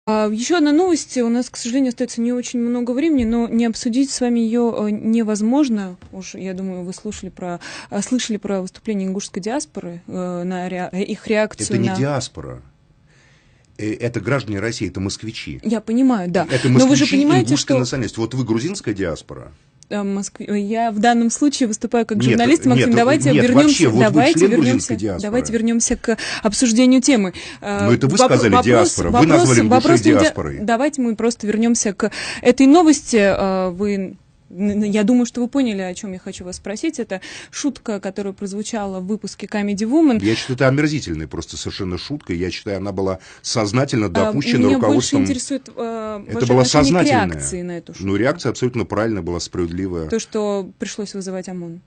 Еще одна новость. У нас, к сожалению, остается не очень много времени, но не обсудить с вами ее невозможно. Уж, я думаю, вы слышали про выступление ингушской диаспоры, на их реакцию. Это не диаспора. Это граждане России, это москвичи. Я понимаю, да. Это москвичи, но вы же понимаете, ингушской национальности. Вот вы грузинская диаспора. Я в данном случае выступаю как журналист, Максим, давайте вернемся к обсуждению темы. Но это вы сказали диаспора, вы назвали ингушей диаспорой. Давайте мы просто вернемся к этой новости. Я думаю, что вы поняли, о чем я хочу вас спросить. Это шутка, которая прозвучала в выпуске Comedy Woman. Я считаю, это омерзительная просто совершенно шутка. Я считаю, она была сознательно допущена Меня руководством. Меня больше интересует это была сознательная реакции на эту шутку. Ну, реакция абсолютно правильная была, справедливая. То, что пришлось вызывать ОМОН.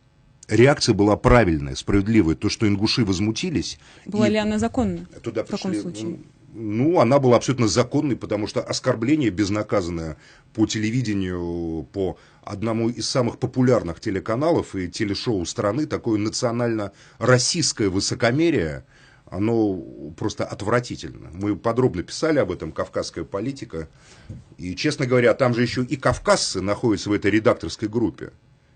Реакция была правильная, справедливая. То, что ингуши возмутились. Была ли она законна туда в таком случае? Ну, она была абсолютно законной, потому что оскорбление безнаказанное по телевидению, по одному из самых популярных телеканалов и телешоу страны, такое национально-российское высокомерие, оно просто отвратительно. Мы подробно писали об этом, «Кавказская политика». И, честно говоря, там же еще и кавказцы находятся в этой редакторской группе,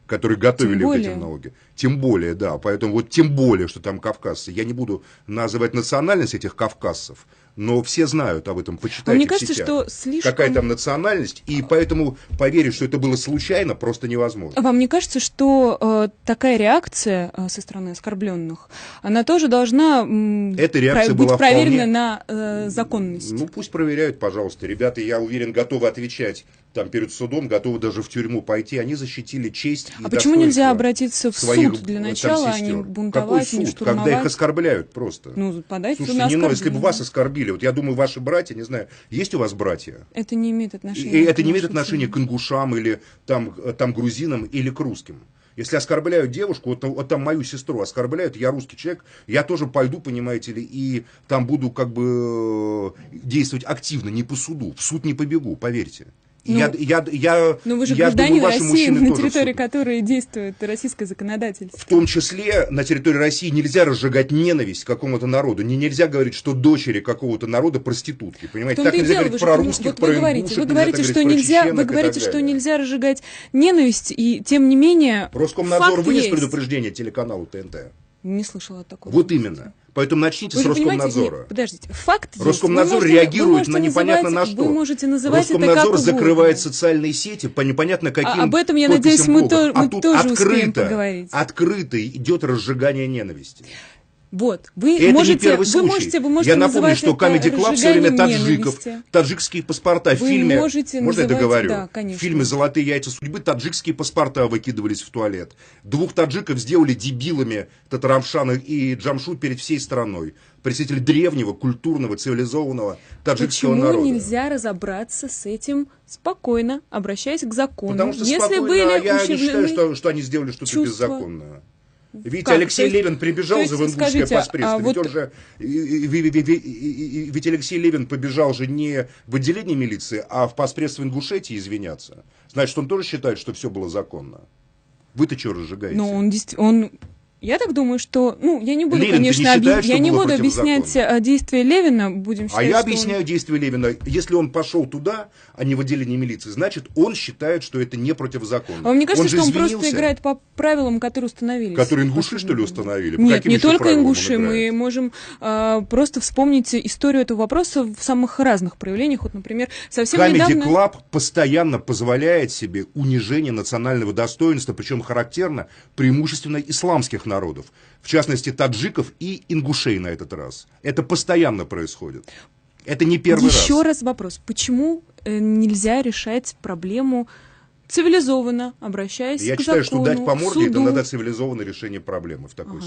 которые готовили вот эти налоги. Тем более, да. Поэтому вот тем более, что там кавказцы. Я не буду называть национальность этих кавказцев, но все знают об этом, почитайте. Мне кажется, что слишком... Какая там национальность, и поэтому поверить, что это было случайно, просто невозможно. Вам не кажется, что такая реакция со стороны оскорбленных, она тоже должна быть проверена на законность? Ну, пусть проверяют, пожалуйста. Ребята, я уверен, готовы отвечать там перед судом, готовы даже в тюрьму пойти. Они защитили честь и достоинство. Почему нельзя обратиться в суд для начала, а не бунтовать, не штурмовать? Когда их оскорбляют просто. Ну, подайте на оскорбление. Если бы вас оскорбили, вот я думаю, ваши братья, не знаю, есть у вас братья? Это не имеет отношения. И это не имеет отношения к ингушам или там грузинам или к русским. Если оскорбляют девушку, вот там мою сестру оскорбляют, я русский человек, я тоже пойду, понимаете ли, и там буду как бы действовать активно, не по суду, в суд не побегу, поверьте. Вы же гражданин России, на территории которой действует российское законодательство. В том числе на территории России нельзя разжигать ненависть к какому-то народу. Нельзя говорить, что дочери какого-то народа проститутки. Понимаете, так нельзя говорить про русских, про ингушек. Вы говорите, что нельзя разжигать ненависть, и тем не менее. Роскомнадзор вынес предупреждение телеканалу ТНТ. Не слышала такого. Вот именно. Поэтому начните с Роскомнадзора. Подождите, факт есть. Роскомнадзор реагирует на непонятно на что. Вы можете называть это как угодно. Роскомнадзор закрывает социальные сети по непонятно каким. Об этом, я надеюсь, мы тоже успеем поговорить. Открыто идет разжигание ненависти. Вот, вы можете я напомню, что Comedy Club все время таджиков, таджикские паспорта. В фильме, можно я договорю? Да, в фильме «Золотые яйца судьбы» таджикские паспорта выкидывались в туалет. 2 таджиков сделали дебилами Татарамшана и Джамшут перед всей страной. Представители древнего, культурного, цивилизованного таджикского народа. Почему нельзя разобраться с этим спокойно, обращаясь к закону? Потому что я не считаю, что они сделали что-то беззаконное. Ведь Алексей Левин прибежал за ингушское поспредство. Ведь Алексей Левин побежал же не в отделение милиции, а в поспредство Ингушетии извиняться. Значит, он тоже считает, что все было законно. Вы-то что разжигаете? Ну, я так думаю, что, я не буду, конечно, объяснять действия Левина, будем считать, я объясняю действия Левина. Если он пошел туда, а не в отделение милиции, значит, он считает, что это не противозаконно. Вам не кажется, что он просто играет по правилам, которые установились? Которые ингуши, что ли, установили? Нет, не только ингуши. Мы можем просто вспомнить историю этого вопроса в самых разных проявлениях. Вот, например, совсем недавно... Comedy Club постоянно позволяет себе унижение национального достоинства, причем характерно преимущественно исламских народов, в частности таджиков и ингушей на этот раз. Это постоянно происходит. Это не первый раз. Еще раз вопрос. Почему нельзя решать проблему цивилизованно, обращаясь к закону, Я считаю, что дать по морде, суду? это надо цивилизованное решение проблемы в такой ситуации.